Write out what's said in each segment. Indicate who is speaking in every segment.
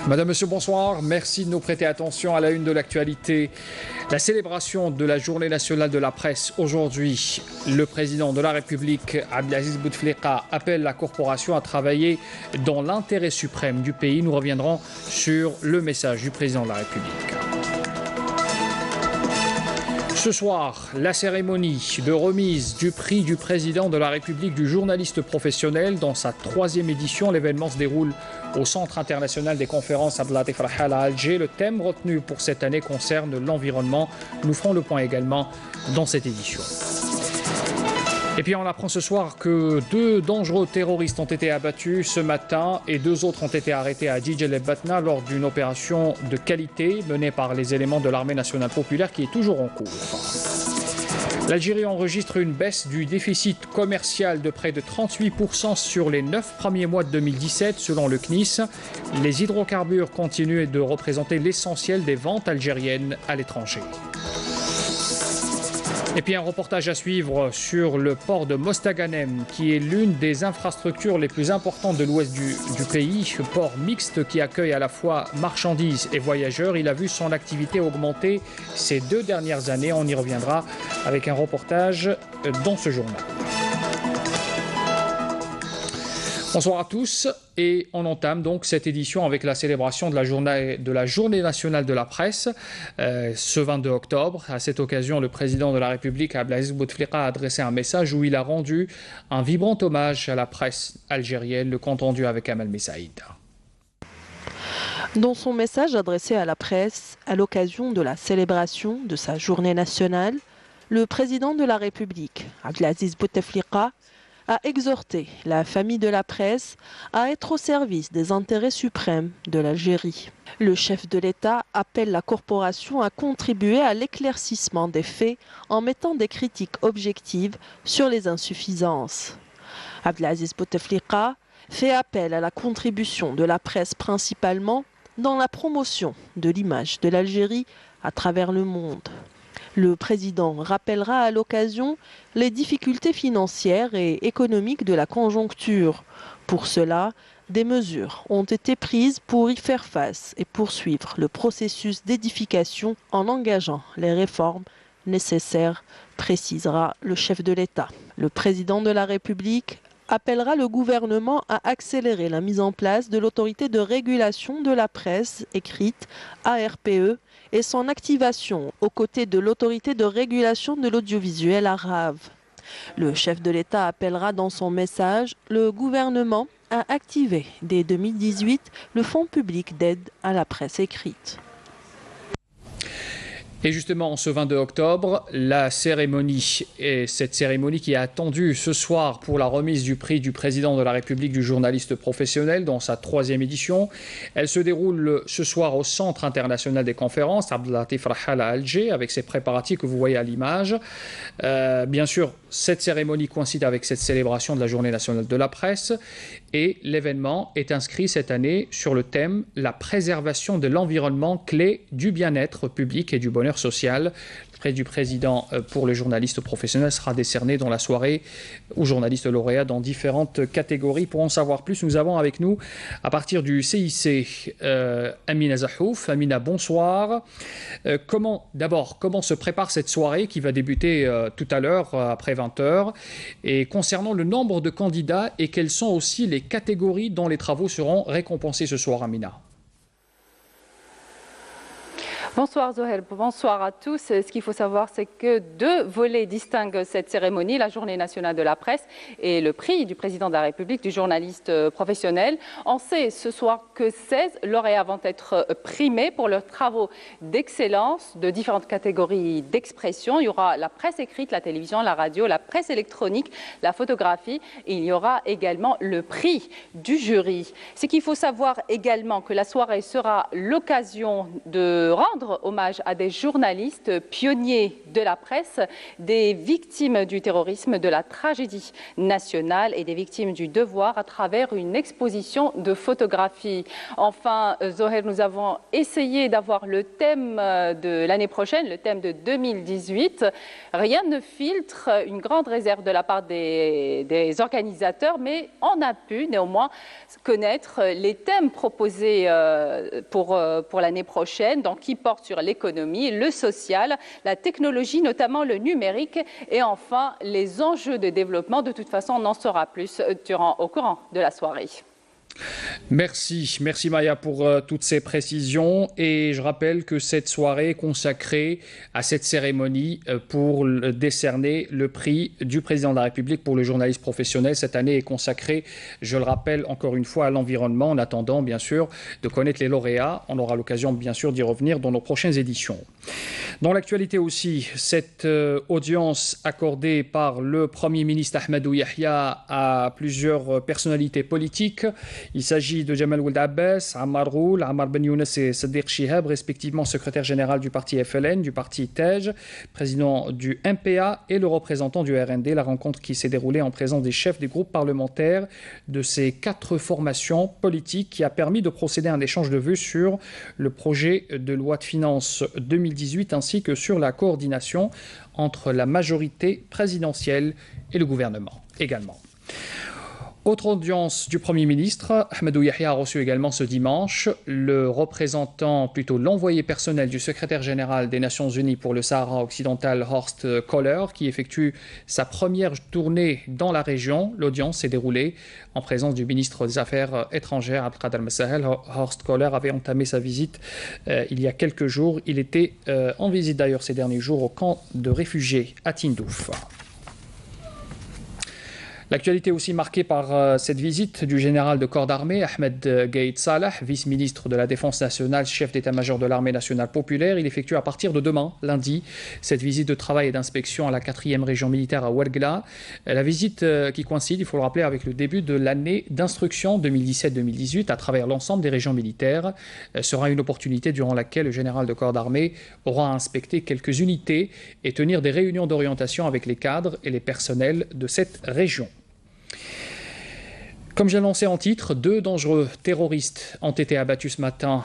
Speaker 1: Madame, Monsieur, bonsoir. Merci de nous prêter attention à la une de l'actualité. La célébration de la Journée nationale de la presse aujourd'hui. Le président de la République, Abdelaziz Bouteflika, appelle la corporation à travailler dans l'intérêt suprême du pays. Nous reviendrons sur le message du président de la République. Ce soir, la cérémonie de remise du prix du président de la République du journaliste professionnel dans sa 3e édition. L'événement se déroule au Centre international des conférences Abdelatif Rahal à Alger. Le thème retenu pour cette année concerne l'environnement. Nous ferons le point également dans cette édition. Et puis on apprend ce soir que 2 dangereux terroristes ont été abattus ce matin et 2 autres ont été arrêtés à Djidjel et Batna lors d'une opération de qualité menée par les éléments de l'armée nationale populaire qui est toujours en cours. L'Algérie enregistre une baisse du déficit commercial de près de 38% sur les 9 premiers mois de 2017 selon le CNIS. Les hydrocarbures continuent de représenter l'essentiel des ventes algériennes à l'étranger. Et puis un reportage à suivre sur le port de Mostaganem, qui est l'une des infrastructures les plus importantes de l'ouest du pays. Port mixte qui accueille à la fois marchandises et voyageurs. Il a vu son activité augmenter ces 2 dernières années. On y reviendra avec un reportage dans ce journal. Bonsoir à tous et on entame donc cette édition avec la célébration de la Journée nationale de la presse ce 22 octobre. À cette occasion, le président de la République, Abdelaziz Bouteflika, a adressé un message où il a rendu un vibrant hommage à la presse algérienne. Le compte rendu avec Amal Messaïd.
Speaker 2: Dans son message adressé à la presse à l'occasion de la célébration de sa Journée nationale, le président de la République, Abdelaziz Bouteflika, a exhorté la famille de la presse à être au service des intérêts suprêmes de l'Algérie. Le chef de l'État appelle la corporation à contribuer à l'éclaircissement des faits en mettant des critiques objectives sur les insuffisances. Abdelaziz Bouteflika fait appel à la contribution de la presse principalement dans la promotion de l'image de l'Algérie à travers le monde. Le président rappellera à l'occasion les difficultés financières et économiques de la conjoncture. Pour cela, des mesures ont été prises pour y faire face et poursuivre le processus d'édification en engageant les réformes nécessaires, précisera le chef de l'État. Le président de la République appellera le gouvernement à accélérer la mise en place de l'autorité de régulation de la presse écrite, ARPE, et son activation aux côtés de l'autorité de régulation de l'audiovisuel arabe. Le chef de l'État appellera dans son message le gouvernement à activer dès 2018 le Fonds public d'aide à la presse écrite.
Speaker 1: Et justement, ce 22 octobre, la cérémonie, et cette cérémonie qui est attendue ce soir pour la remise du prix du président de la République du journaliste professionnel dans sa 3e édition, elle se déroule ce soir au Centre international des conférences, Abdelatif Rahal à Alger, avec ses préparatifs que vous voyez à l'image. Bien sûr, cette cérémonie coïncide avec cette célébration de la Journée nationale de la presse et l'événement est inscrit cette année sur le thème « La préservation de l'environnement, clé du bien-être public et du bonheur social ». Le prix du président pour le journaliste professionnel sera décerné dans la soirée aux journalistes lauréats dans différentes catégories. Pour en savoir plus, nous avons avec nous, à partir du CIC, Amina Zahouf. Amina, bonsoir. Comment se prépare cette soirée qui va débuter tout à l'heure, après 20h, et concernant le nombre de candidats et quelles sont aussi les catégories dont les travaux seront récompensés ce soir, Amina?
Speaker 3: Bonsoir Zohel, bonsoir à tous. Ce qu'il faut savoir, c'est que 2 volets distinguent cette cérémonie, la Journée nationale de la presse et le prix du président de la République du journaliste professionnel. On sait ce soir que 16 lauréats vont être primés pour leurs travaux d'excellence de différentes catégories d'expression. Il y aura la presse écrite, la télévision, la radio, la presse électronique, la photographie. Et il y aura également le prix du jury. Ce qu'il faut savoir également, que la soirée sera l'occasion de rendre rendre hommage à des journalistes pionniers de la presse, des victimes du terrorisme, de la tragédie nationale et des victimes du devoir à travers une exposition de photographie. Enfin, Zoher, nous avons essayé d'avoir le thème de l'année prochaine, le thème de 2018. Rien ne filtre, une grande réserve de la part des organisateurs, mais on a pu néanmoins connaître les thèmes proposés pour l'année prochaine, donc qui portent sur l'économie, le social, la technologie, notamment le numérique, et enfin les enjeux de développement. De toute façon, on en saura plus au courant de la soirée.
Speaker 1: Merci Maya pour toutes ces précisions et je rappelle que cette soirée est consacrée à cette cérémonie pour décerner le prix du président de la République pour le journalisme professionnel. Cette année est consacrée, je le rappelle encore une fois, à l'environnement en attendant bien sûr de connaître les lauréats. On aura l'occasion bien sûr d'y revenir dans nos prochaines éditions. Dans l'actualité aussi, cette audience accordée par le Premier ministre Ahmadou Yahya à plusieurs personnalités politiques. Il s'agit de Jamal Ould Abbas, Ammar Roul, Ammar Ben Younes et Sadiq Chihab, respectivement secrétaire général du parti FLN, du parti TEJ, président du MPA et le représentant du RND. La rencontre qui s'est déroulée en présence des chefs des groupes parlementaires de ces 4 formations politiques qui a permis de procéder à un échange de vues sur le projet de loi de finances 2018 ainsi que sur la coordination entre la majorité présidentielle et le gouvernement également. Autre audience du Premier ministre, Ahmadou Yahya a reçu également ce dimanche l'envoyé personnel du secrétaire général des Nations Unies pour le Sahara occidental, Horst Kohler, qui effectue sa première tournée dans la région. L'audience s'est déroulée en présence du ministre des Affaires étrangères, Abdelkader Messahel. Horst Kohler avait entamé sa visite il y a quelques jours. Il était en visite d'ailleurs ces derniers jours au camp de réfugiés à Tindouf. L'actualité aussi marquée par cette visite du général de corps d'armée, Ahmed Gaïd Salah, vice-ministre de la Défense nationale, chef d'état-major de l'armée nationale populaire. Il effectue à partir de demain, lundi, cette visite de travail et d'inspection à la 4e région militaire à Ouargla. La visite qui coïncide, il faut le rappeler, avec le début de l'année d'instruction 2017-2018 à travers l'ensemble des régions militaires, sera une opportunité durant laquelle le général de corps d'armée aura à inspecter quelques unités et tenir des réunions d'orientation avec les cadres et les personnels de cette région. Comme j'ai annoncé en titre, 2 dangereux terroristes ont été abattus ce matin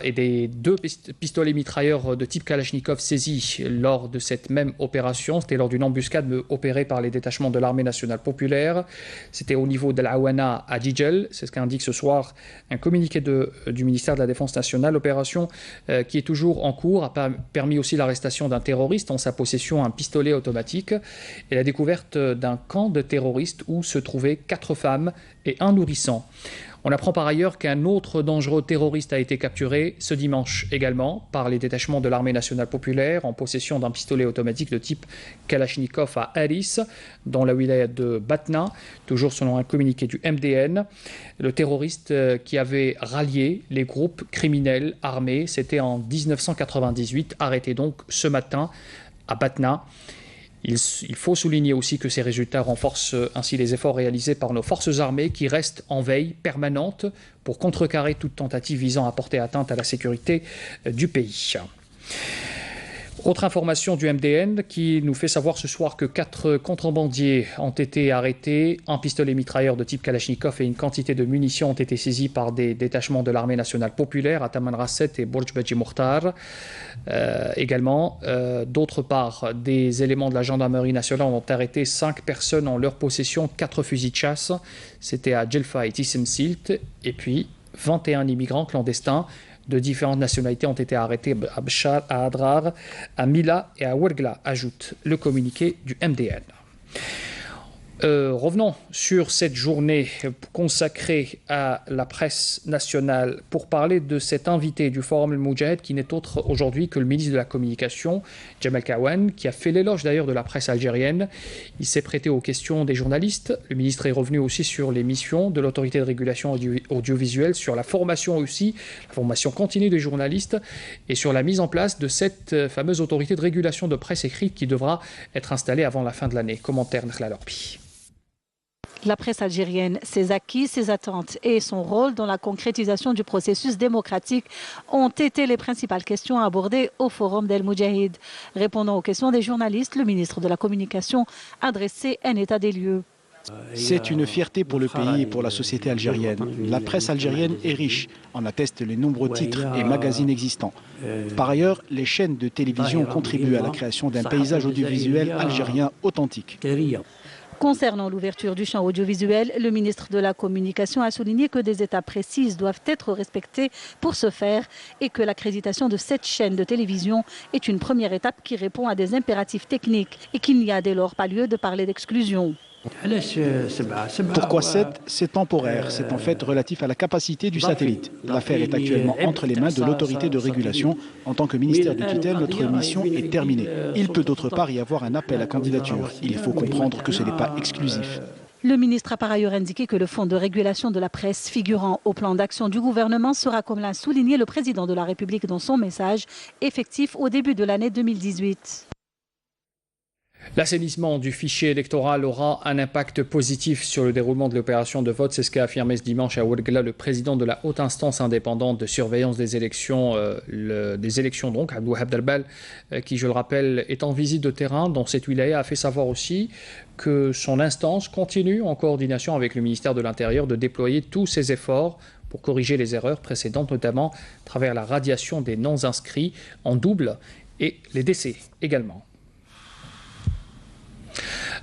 Speaker 1: et des 2 pistolets mitrailleurs de type Kalachnikov saisis lors de cette même opération. C'était lors d'une embuscade opérée par les détachements de l'armée nationale populaire. C'était au niveau de l'Awana à Djidjel. C'est ce qu'indique ce soir un communiqué du ministère de la Défense nationale. L'opération qui est toujours en cours a permis aussi l'arrestation d'un terroriste en sa possession un pistolet automatique et la découverte d'un camp de terroristes où se trouvaient 4 femmes et un nourrisson. On apprend par ailleurs qu'un autre dangereux terroriste a été capturé ce dimanche également par les détachements de l'armée nationale populaire en possession d'un pistolet automatique de type Kalachnikov à Haris, dans la wilaya de Batna, toujours selon un communiqué du MDN. Le terroriste qui avait rallié les groupes criminels armés, c'était en 1998, arrêté donc ce matin à Batna. Il faut souligner aussi que ces résultats renforcent ainsi les efforts réalisés par nos forces armées qui restent en veille permanente pour contrecarrer toute tentative visant à porter atteinte à la sécurité du pays. Autre information du MDN qui nous fait savoir ce soir que 4 contrebandiers ont été arrêtés, un pistolet mitrailleur de type Kalachnikov et une quantité de munitions ont été saisis par des détachements de l'armée nationale populaire à Tamanrasset et Bourj Badji Mokhtar. Également, d'autre part, des éléments de la gendarmerie nationale ont arrêté 5 personnes en leur possession, 4 fusils de chasse. C'était à Djelfa et Tissim Silt. Et puis, 21 immigrants clandestins de différentes nationalités ont été arrêtés à Bchar, à Adrar, à Mila et à Ouargla, ajoute le communiqué du MDN. Revenons sur cette journée consacrée à la presse nationale pour parler de cet invité du Forum El Moudjahed qui n'est autre aujourd'hui que le ministre de la Communication, Jamal Kawan, qui a fait l'éloge d'ailleurs de la presse algérienne. Il s'est prêté aux questions des journalistes. Le ministre est revenu aussi sur les missions de l'autorité de régulation audiovisuelle, sur la formation aussi, la formation continue des journalistes et sur la mise en place de cette fameuse autorité de régulation de presse écrite qui devra être installée avant la fin de l'année. Commentaire Nakhla Lorbi.
Speaker 4: La presse algérienne, ses acquis, ses attentes et son rôle dans la concrétisation du processus démocratique ont été les principales questions abordées au forum d'El Moudjahid. Répondant aux questions des journalistes, le ministre de la Communication a dressé un état des lieux.
Speaker 5: C'est une fierté pour le pays et pour la société algérienne. La presse algérienne est riche, en attestent les nombreux titres et magazines existants. Par ailleurs, les chaînes de télévision contribuent à la création d'un paysage audiovisuel algérien authentique.
Speaker 4: Concernant l'ouverture du champ audiovisuel, le ministre de la Communication a souligné que des étapes précises doivent être respectées pour ce faire et que l'accréditation de cette chaîne de télévision est une première étape qui répond à des impératifs techniques et qu'il n'y a dès lors pas lieu de parler d'exclusion.
Speaker 5: Pourquoi 7? C'est temporaire, c'est en fait relatif à la capacité du satellite. L'affaire est actuellement entre les mains de l'autorité de régulation. En tant que ministère de tutelle, notre mission est terminée. Il peut d'autre part y avoir un appel à candidature. Il faut comprendre que ce n'est pas exclusif.
Speaker 4: Le ministre a par ailleurs indiqué que le fonds de régulation de la presse figurant au plan d'action du gouvernement sera, comme l'a souligné le président de la République dans son message, effectif au début de l'année 2018.
Speaker 1: L'assainissement du fichier électoral aura un impact positif sur le déroulement de l'opération de vote. C'est ce qu'a affirmé ce dimanche à Ouargla le président de la haute instance indépendante de surveillance des élections, donc Abdouwahab Darbal, qui, je le rappelle, est en visite de terrain dans cette wilaya, a fait savoir aussi que son instance continue en coordination avec le ministère de l'Intérieur de déployer tous ses efforts pour corriger les erreurs précédentes, notamment à travers la radiation des non-inscrits en double et les décès également.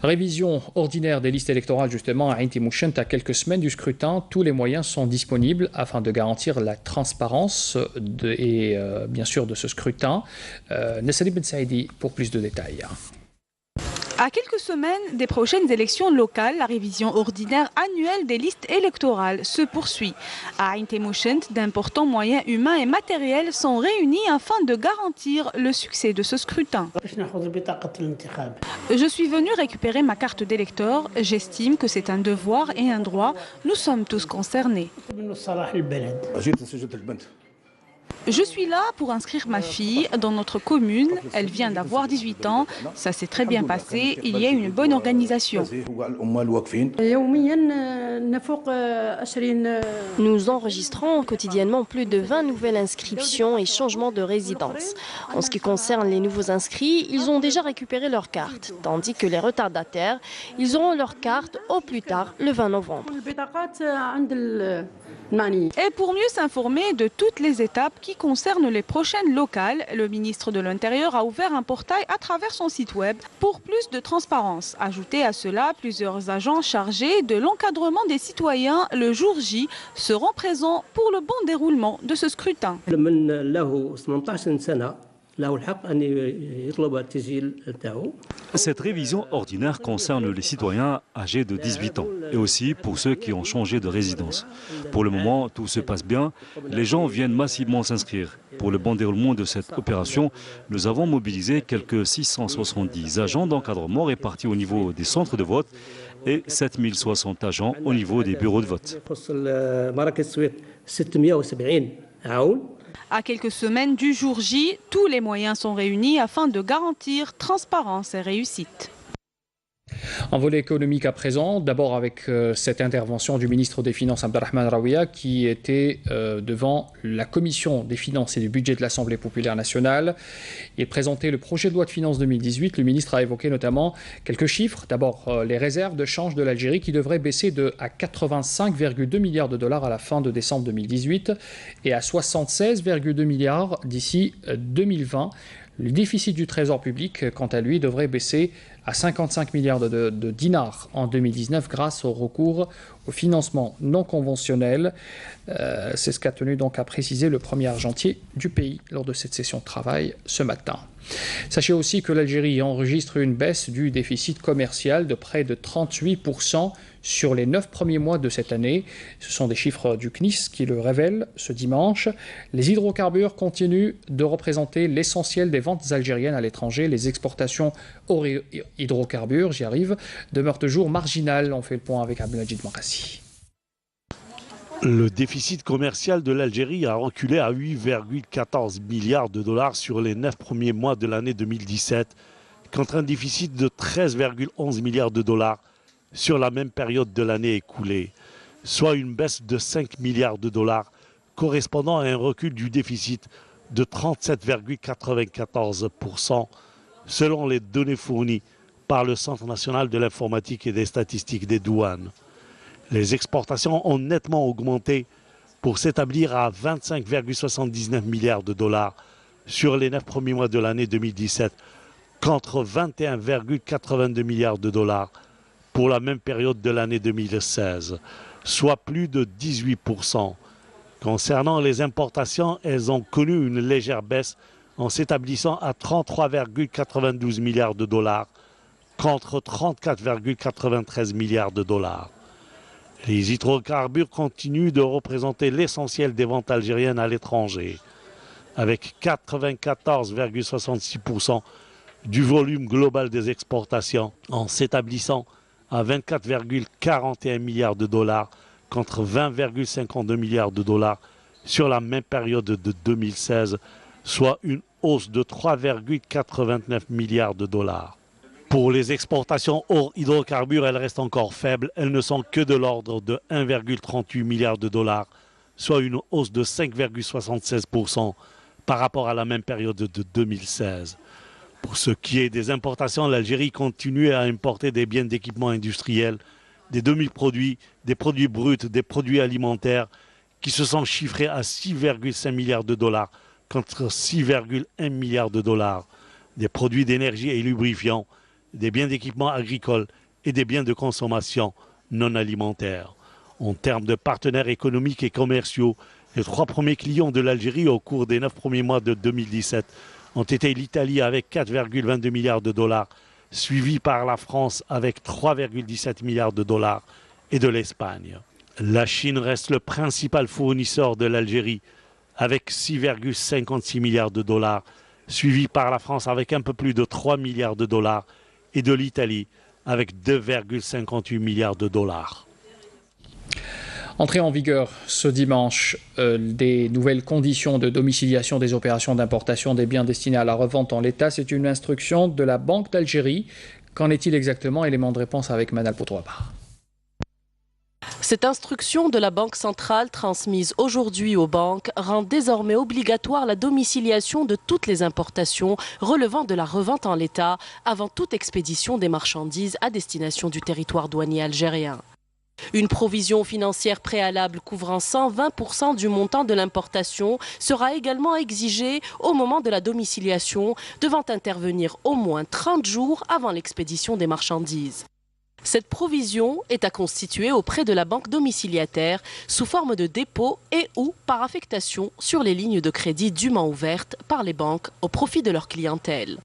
Speaker 1: Révision ordinaire des listes électorales justement à Ain Timouchent à quelques semaines du scrutin. Tous les moyens sont disponibles afin de garantir la transparence bien sûr de ce scrutin. Nassali Ben Saïdi pour plus de détails.
Speaker 6: À quelques semaines des prochaines élections locales, la révision ordinaire annuelle des listes électorales se poursuit. À Ain Timouchent, d'importants moyens humains et matériels sont réunis afin de garantir le succès de ce scrutin. Je suis venu récupérer ma carte d'électeur. J'estime que c'est un devoir et un droit. Nous sommes tous concernés. Je suis là pour inscrire ma fille dans notre commune. Elle vient d'avoir 18 ans. Ça s'est très bien passé. Il y a une bonne organisation.
Speaker 7: Nous enregistrons quotidiennement plus de 20 nouvelles inscriptions et changements de résidence. En ce qui concerne les nouveaux inscrits, ils ont déjà récupéré leur carte, tandis que les retardataires, ils auront leur carte au plus tard le 20 novembre.
Speaker 6: Et pour mieux s'informer de toutes les étapes qui concernent les prochaines locales, le ministre de l'Intérieur a ouvert un portail à travers son site web pour plus de transparence. Ajoutez à cela, plusieurs agents chargés de l'encadrement des citoyens le jour J seront présents pour le bon déroulement de ce scrutin.
Speaker 8: Cette révision ordinaire concerne les citoyens âgés de 18 ans et aussi pour ceux qui ont changé de résidence. Pour le moment, tout se passe bien. Les gens viennent massivement s'inscrire. Pour le bon déroulement de cette opération, nous avons mobilisé quelques 670 agents d'encadrement répartis au niveau des centres de vote et 7060 agents au niveau des bureaux de vote.
Speaker 6: À quelques semaines du jour J, tous les moyens sont réunis afin de garantir transparence et réussite.
Speaker 1: En volet économique à présent, d'abord avec cette intervention du ministre des Finances Abdelrahman Raouia qui était devant la commission des finances et du budget de l'Assemblée populaire nationale. Il présentait le projet de loi de finances 2018. Le ministre a évoqué notamment quelques chiffres. D'abord les réserves de change de l'Algérie qui devraient baisser à 85,2 milliards de dollars à la fin de décembre 2018 et à 76,2 milliards d'ici 2020. Le déficit du trésor public, quant à lui, devrait baisser à 55 milliards de dinars en 2019 grâce au recours au financement non conventionnel. C'est ce qu'a tenu donc à préciser le premier argentier du pays lors de cette session de travail ce matin. Sachez aussi que l'Algérie enregistre une baisse du déficit commercial de près de 38% sur les 9 premiers mois de cette année. Ce sont des chiffres du CNIS qui le révèlent ce dimanche. Les hydrocarbures continuent de représenter l'essentiel des ventes algériennes à l'étranger. Les exportations hors hydrocarbures, j'y arrive, demeurent toujours marginales. On fait le point avec Abdelmajid Marassi.
Speaker 9: Le déficit commercial de l'Algérie a reculé à 8,14 milliards de dollars sur les 9 premiers mois de l'année 2017, contre un déficit de 13,11 milliards de dollars sur la même période de l'année écoulée, soit une baisse de 5 milliards de dollars, correspondant à un recul du déficit de 37,94%, selon les données fournies par le Centre national de l'informatique et des statistiques des douanes. Les exportations ont nettement augmenté pour s'établir à 25,79 milliards de dollars sur les 9 premiers mois de l'année 2017, contre 21,82 milliards de dollars pour la même période de l'année 2016, soit plus de 18%. Concernant les importations, elles ont connu une légère baisse en s'établissant à 33,92 milliards de dollars contre 34,93 milliards de dollars. Les hydrocarbures continuent de représenter l'essentiel des ventes algériennes à l'étranger, avec 94,66% du volume global des exportations en s'établissant à 24,41 milliards de dollars contre 20,52 milliards de dollars sur la même période de 2016, soit une hausse de 3,89 milliards de dollars. Pour les exportations hors hydrocarbures, elles restent encore faibles. Elles ne sont que de l'ordre de 1,38 milliard de dollars, soit une hausse de 5,76% par rapport à la même période de 2016. Pour ce qui est des importations, l'Algérie continue à importer des biens d'équipement industriel, des demi-produits, des produits bruts, des produits alimentaires qui se sont chiffrés à 6,5 milliards de dollars contre 6,1 milliards de dollars, des produits d'énergie et lubrifiants, des biens d'équipement agricole et des biens de consommation non alimentaires. En termes de partenaires économiques et commerciaux, les 3 premiers clients de l'Algérie au cours des 9 premiers mois de 2017 ont été l'Italie avec 4,22 milliards de dollars, suivi par la France avec 3,17 milliards de dollars et de l'Espagne. La Chine reste le principal fournisseur de l'Algérie avec 6,56 milliards de dollars, suivi par la France avec un peu plus de 3 milliards de dollars et de l'Italie avec 2,58 milliards de dollars.
Speaker 1: Entrée en vigueur ce dimanche des nouvelles conditions de domiciliation des opérations d'importation des biens destinés à la revente en l'état. C'est une instruction de la Banque d'Algérie. Qu'en est-il exactement? Élément de réponse avec Manal Potouaba.
Speaker 10: Cette instruction de la Banque centrale transmise aujourd'hui aux banques rend désormais obligatoire la domiciliation de toutes les importations relevant de la revente en l'état avant toute expédition des marchandises à destination du territoire douanier algérien. Une provision financière préalable couvrant 120% du montant de l'importation sera également exigée au moment de la domiciliation, devant intervenir au moins 30 jours avant l'expédition des marchandises. Cette provision est à constituer auprès de la banque domiciliataire sous forme de dépôt et ou par affectation sur les lignes de crédit dûment ouvertes par les banques au profit de leur clientèle.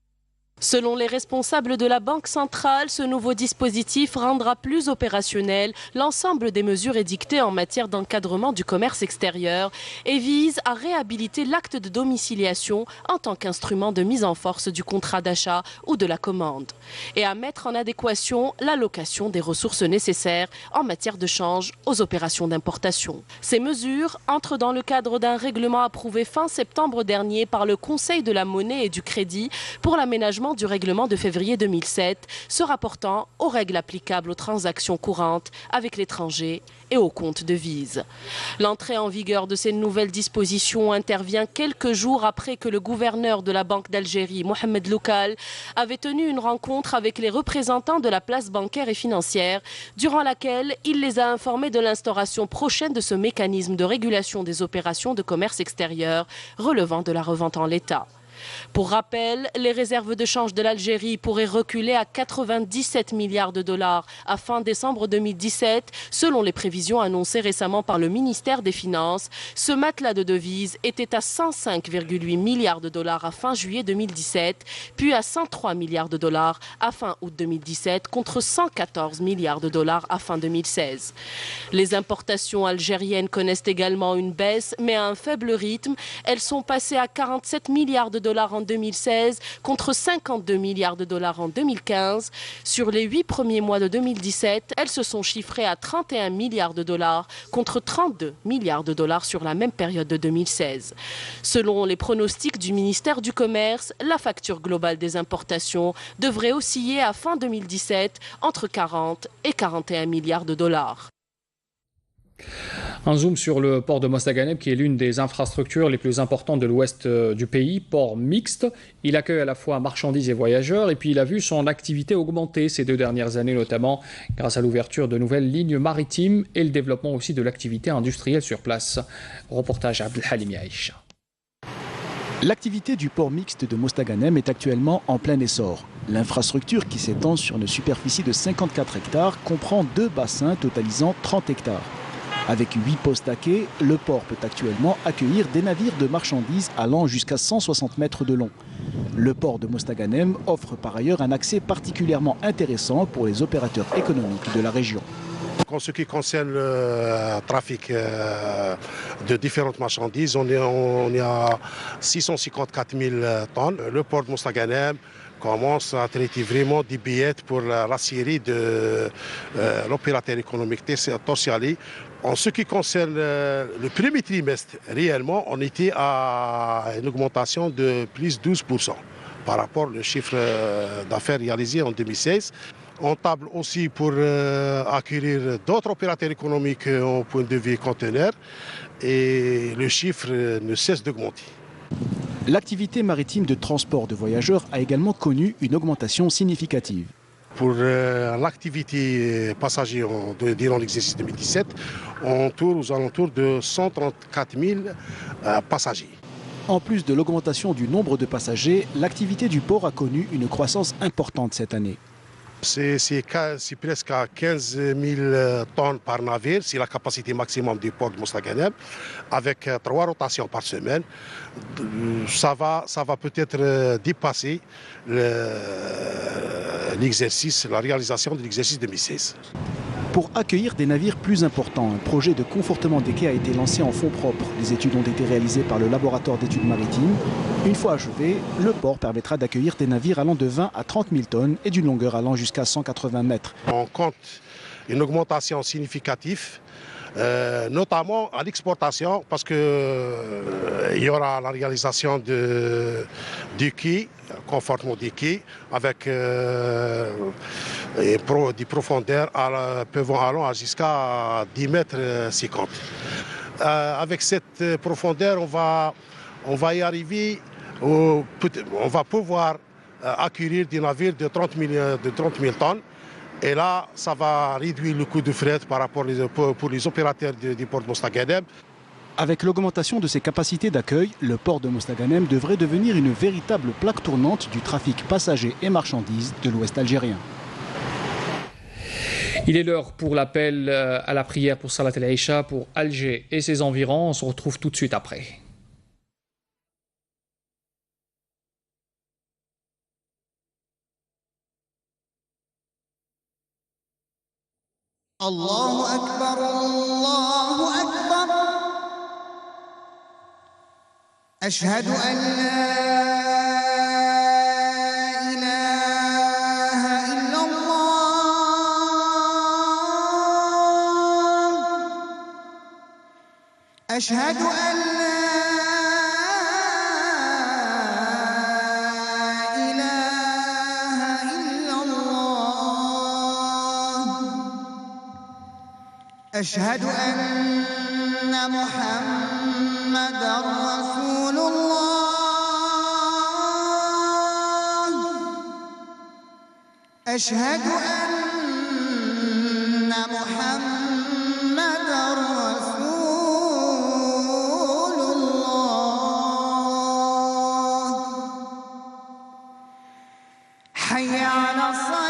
Speaker 10: Selon les responsables de la Banque centrale, ce nouveau dispositif rendra plus opérationnel l'ensemble des mesures édictées en matière d'encadrement du commerce extérieur et vise à réhabiliter l'acte de domiciliation en tant qu'instrument de mise en force du contrat d'achat ou de la commande et à mettre en adéquation l'allocation des ressources nécessaires en matière de change aux opérations d'importation. Ces mesures entrent dans le cadre d'un règlement approuvé fin septembre dernier par le Conseil de la monnaie et du crédit pour l'aménagement du règlement de février 2007, se rapportant aux règles applicables aux transactions courantes avec l'étranger et aux comptes devises. L'entrée en vigueur de ces nouvelles dispositions intervient quelques jours après que le gouverneur de la Banque d'Algérie, Mohamed Loukal, avait tenu une rencontre avec les représentants de la place bancaire et financière, durant laquelle il les a informés de l'instauration prochaine de ce mécanisme de régulation des opérations de commerce extérieur relevant de la revente en l'état. Pour rappel, les réserves de change de l'Algérie pourraient reculer à 97 milliards de dollars à fin décembre 2017, selon les prévisions annoncées récemment par le ministère des Finances. Ce matelas de devises était à 105,8 milliards de dollars à fin juillet 2017, puis à 103 milliards de dollars à fin août 2017, contre 114 milliards de dollars à fin 2016. Les importations algériennes connaissent également une baisse, mais à un faible rythme. Elles sont passées à 47 milliards de dollars dollars en 2016 contre 52 milliards de dollars en 2015. Sur les 8 premiers mois de 2017, elles se sont chiffrées à 31 milliards de dollars contre 32 milliards de dollars sur la même période de 2016. Selon les pronostics du ministère du Commerce, la facture globale des importations devrait osciller à fin 2017 entre 40 et 41 milliards de dollars.
Speaker 1: Un zoom sur le port de Mostaganem, qui est l'une des infrastructures les plus importantes de l'ouest du pays, port mixte. Il accueille à la fois marchandises et voyageurs, et puis il a vu son activité augmenter ces 2 dernières années, notamment grâce à l'ouverture de nouvelles lignes maritimes et le développement aussi de l'activité industrielle sur place. Reportage à Abdelhalim Yaïch.
Speaker 5: L'activité du port mixte de Mostaganem est actuellement en plein essor. L'infrastructure, qui s'étend sur une superficie de 54 hectares, comprend 2 bassins totalisant 30 hectares. Avec 8 postes à quai, le port peut actuellement accueillir des navires de marchandises allant jusqu'à 160 mètres de long. Le port de Mostaganem offre par ailleurs un accès particulièrement intéressant pour les opérateurs économiques de la région.
Speaker 11: En ce qui concerne le trafic de différentes marchandises, on est à 654 000 tonnes. Le port de Mostaganem commence à traiter vraiment des billets pour la série de l'opérateur économique Torsiali. En ce qui concerne le premier trimestre, réellement, on était à une augmentation de plus de 12% par rapport au chiffre d'affaires réalisé en 2016. On table aussi pour acquérir d'autres opérateurs économiques au point de vue conteneur et le chiffre ne cesse d'augmenter.
Speaker 5: L'activité maritime de transport de voyageurs a également connu une augmentation significative.
Speaker 11: Pour l'activité passager durant l'exercice 2017, on tourne aux alentours de 134 000 passagers.
Speaker 5: En plus de l'augmentation du nombre de passagers, l'activité du port a connu une croissance importante cette année.
Speaker 11: C'est presque à 15 000 tonnes par navire, c'est la capacité maximum du port de Mostaganem, avec 3 rotations par semaine. Ça va peut-être dépasser l'exercice, la réalisation de l'exercice 2016.
Speaker 5: Pour accueillir des navires plus importants, un projet de confortement des quais a été lancé en fonds propres. Les études ont été réalisées par le laboratoire d'études maritimes. Une fois achevé, le port permettra d'accueillir des navires allant de 20 à 30 000 tonnes et d'une longueur allant jusqu'à 180 mètres.
Speaker 11: On compte une augmentation significative, notamment à l'exportation, parce qu'il y aura la réalisation du quai, confortement des quais, avec des profondeurs allant jusqu'à 10 mètres 50. Avec cette profondeur, on va y arriver, on va pouvoir acquérir des navires de 30 000 tonnes. Et là, ça va réduire le coût de fret par rapport pour les opérateurs du port de Mostaganem.
Speaker 5: Avec l'augmentation de ses capacités d'accueil, le port de Mostaganem devrait devenir une véritable plaque tournante du trafic passagers et marchandises de l'ouest algérien.
Speaker 1: Il est l'heure pour l'appel à la prière pour Salat el-Aïcha, pour Alger et ses environs. On se retrouve tout de suite après.
Speaker 12: Allahu Akbar, Allahu Akbar. Ashhadu an la ilaha illallah. Ashhadu an la أشهد أن محمدًا رسول الله. أشهد أن محمدًا رسول الله. حي على الصلاة.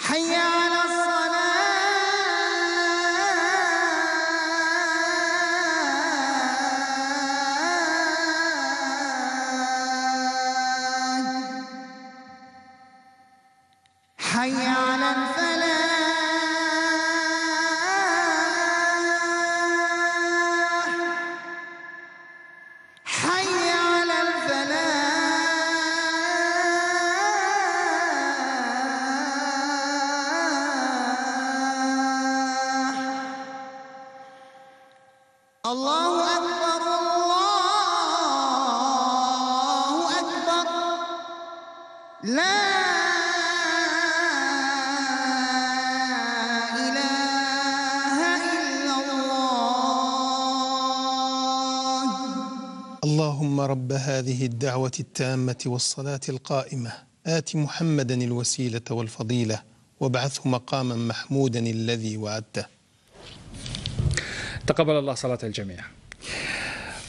Speaker 12: حي على الفلاح. لا إله إلا الله.
Speaker 13: اللهم رب هذه الدعوة التامة والصلاة القائمة آت محمدا الوسيلة والفضيلة وابعثه مقاما محمودا الذي وعدته.
Speaker 1: تقبل الله صلاة الجميع.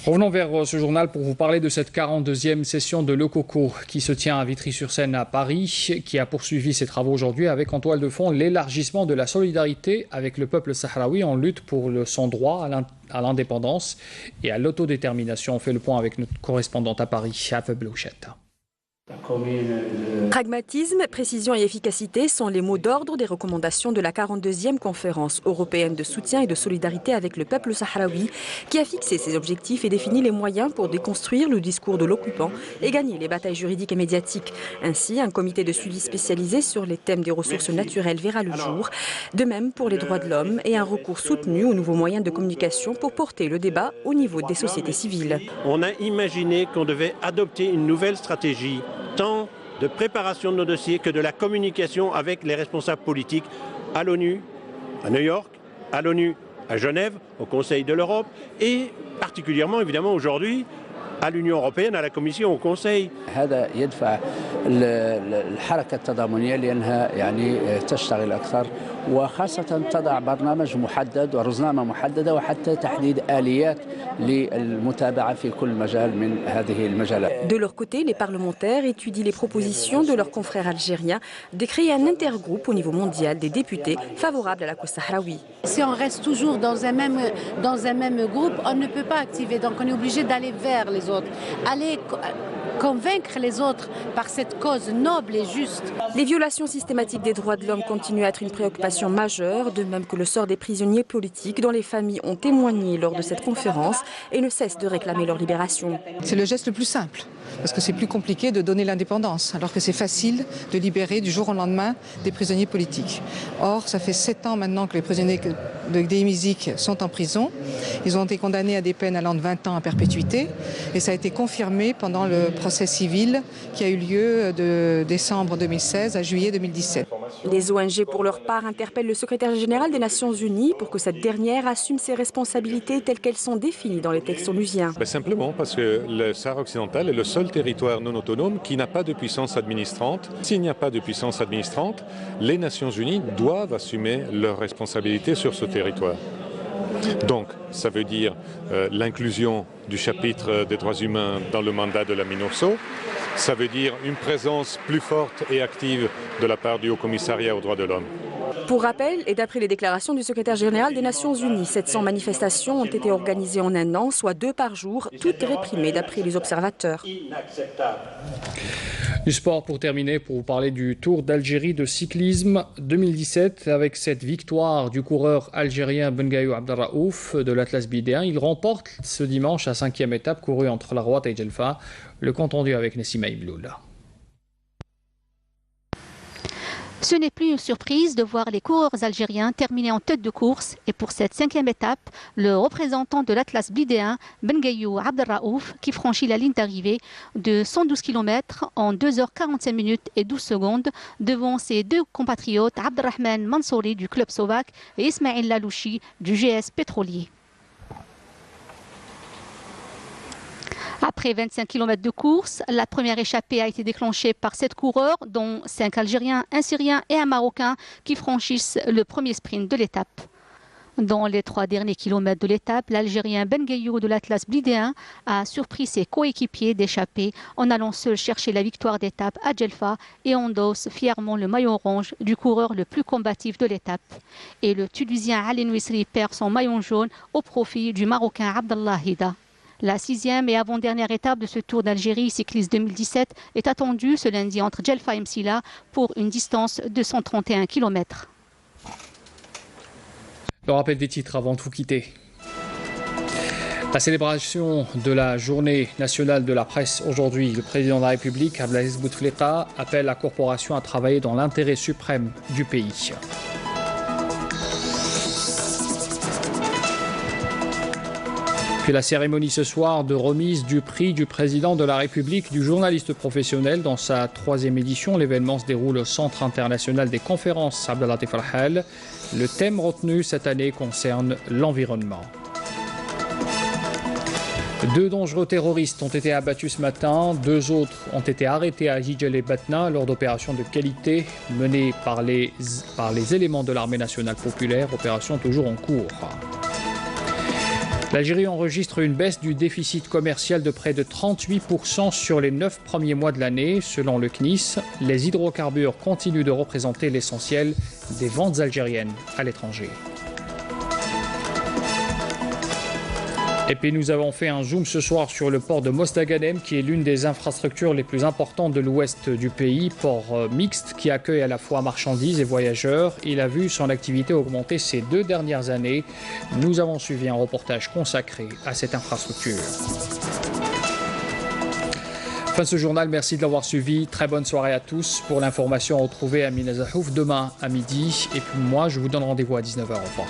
Speaker 1: Revenons vers ce journal pour vous parler de cette 42e session de Le Coco qui se tient à Vitry-sur-Seine à Paris, qui a poursuivi ses travaux aujourd'hui avec en toile de fond l'élargissement de la solidarité avec le peuple sahraoui en lutte pour son droit à l'indépendance et à l'autodétermination. On fait le point avec notre correspondante à Paris, Afeb Blouchette.
Speaker 14: Pragmatisme, précision et efficacité sont les mots d'ordre des recommandations de la 42e conférence européenne de soutien et de solidarité avec le peuple sahraoui qui a fixé ses objectifs et défini les moyens pour déconstruire le discours de l'occupant et gagner les batailles juridiques et médiatiques. Ainsi, un comité de suivi spécialisé sur les thèmes des ressources naturelles verra le jour, de même pour les droits de l'homme et un recours soutenu aux nouveaux moyens de communication pour porter le débat au niveau des sociétés civiles.
Speaker 15: On a imaginé qu'on devait adopter une nouvelle stratégie, tant de préparation de nos dossiers que de la communication avec les responsables politiques à l'ONU, à New York, à l'ONU, à Genève, au Conseil de l'Europe et particulièrement évidemment aujourd'hui à l'Union européenne, à la Commission, au Conseil.
Speaker 16: هذا يدفع الحركة التضامنية لأنها يعني تشتغل أكثر وخاصة تضع برنامج محدد ورزنامة محددة وحتى تحديد آليات للمتابعة في كل مجال من هذه المجالات.
Speaker 14: De leur côté, les parlementaires étudient les propositions de leurs confrères algériens de créer un intergroupe au niveau mondial des députés favorables à la cause sahraoui.
Speaker 17: Si on reste toujours dans un même groupe, on ne peut pas activer. Donc on est obligé d'aller vers les autres, aller convaincre les autres par cette cause noble et juste.
Speaker 14: Les violations systématiques des droits de l'homme continuent à être une préoccupation majeure, de même que le sort des prisonniers politiques dont les familles ont témoigné lors de cette conférence et ne cessent de réclamer leur libération.
Speaker 18: C'est le geste le plus simple, parce que c'est plus compliqué de donner l'indépendance, alors que c'est facile de libérer du jour au lendemain des prisonniers politiques. Or, ça fait 7 ans maintenant que les prisonniers de Gdeim Izik sont en prison. Ils ont été condamnés à des peines allant de 20 ans à perpétuité, et ça a été confirmé pendant le procès civil qui a eu lieu de décembre 2016 à juillet 2017.
Speaker 14: Les ONG, pour leur part, interpellent le secrétaire général des Nations Unies pour que cette dernière assume ses responsabilités telles qu'elles sont définies dans les textes onusiens.
Speaker 19: Simplement parce que le Sahara occidental est le seul territoire non autonome qui n'a pas de puissance administrante. S'il n'y a pas de puissance administrante, les Nations Unies doivent assumer leurs responsabilités sur ce territoire. Donc, ça veut dire l'inclusion du chapitre des droits humains dans le mandat de la MINURSO. Ça veut dire une présence plus forte et active de la part du Haut-Commissariat aux droits de l'homme.
Speaker 14: Pour rappel, et d'après les déclarations du secrétaire général des Nations Unies, 700 manifestations ont été organisées en un an, soit 2 par jour, toutes réprimées d'après les observateurs.
Speaker 1: Du sport pour terminer, pour vous parler du Tour d'Algérie de cyclisme 2017 avec cette victoire du coureur algérien Bengaïou Abdelraouf de l'Atlas Bidéen. Il remporte ce dimanche la 5e étape courue entre La Roite et Djelfa. Le compte rendu avec Nessima Ibloul.
Speaker 20: Ce n'est plus une surprise de voir les coureurs algériens terminer en tête de course et pour cette 5e étape, le représentant de l'Atlas Blidéen, Bengaïou Abdelraouf, qui franchit la ligne d'arrivée de 112 km en 2h45 minutes et 12 secondes devant ses 2 compatriotes Abdelrahman Mansouri du club slovaque et Ismail Lalouchi du GS Pétrolier. Après 25 km de course, la première échappée a été déclenchée par 7 coureurs, dont 5 Algériens, un Syrien et un Marocain qui franchissent le premier sprint de l'étape. Dans les 3 derniers kilomètres de l'étape, l'Algérien Bengaïou de l'Atlas Blidéen a surpris ses coéquipiers d'échappée en allant seul chercher la victoire d'étape à Djelfa et endosse fièrement le maillot orange du coureur le plus combatif de l'étape. Et le Tunisien Ali Nouissri perd son maillot jaune au profit du Marocain Abdallah Hida. La 6e et avant-dernière étape de ce Tour d'Algérie cycliste 2017 est attendue ce lundi entre Djelfa et Msila pour une distance de 131 km.
Speaker 1: Le rappel des titres avant de vous quitter. La célébration de la journée nationale de la presse aujourd'hui, le président de la République, Abdelaziz Bouteflika, appelle la corporation à travailler dans l'intérêt suprême du pays. Puis la cérémonie ce soir de remise du prix du président de la République du journaliste professionnel dans sa 3e édition. L'événement se déroule au Centre international des conférences Abdellatif Al-Hal. Le thème retenu cette année concerne l'environnement. 2 dangereux terroristes ont été abattus ce matin. 2 autres ont été arrêtés à Jijel et Batna lors d'opérations de qualité menées par les éléments de l'armée nationale populaire, opération toujours en cours. L'Algérie enregistre une baisse du déficit commercial de près de 38% sur les 9 premiers mois de l'année. Selon le CNIS, les hydrocarbures continuent de représenter l'essentiel des ventes algériennes à l'étranger. Et puis nous avons fait un zoom ce soir sur le port de Mostaganem qui est l'une des infrastructures les plus importantes de l'ouest du pays, port mixte qui accueille à la fois marchandises et voyageurs. Il a vu son activité augmenter ces 2 dernières années. Nous avons suivi un reportage consacré à cette infrastructure. Fin de ce journal, merci de l'avoir suivi. Très bonne soirée à tous. Pour l'information, retrouvez Amina Zahouf demain à midi. Et puis moi, je vous donne rendez-vous à 19h. Au revoir.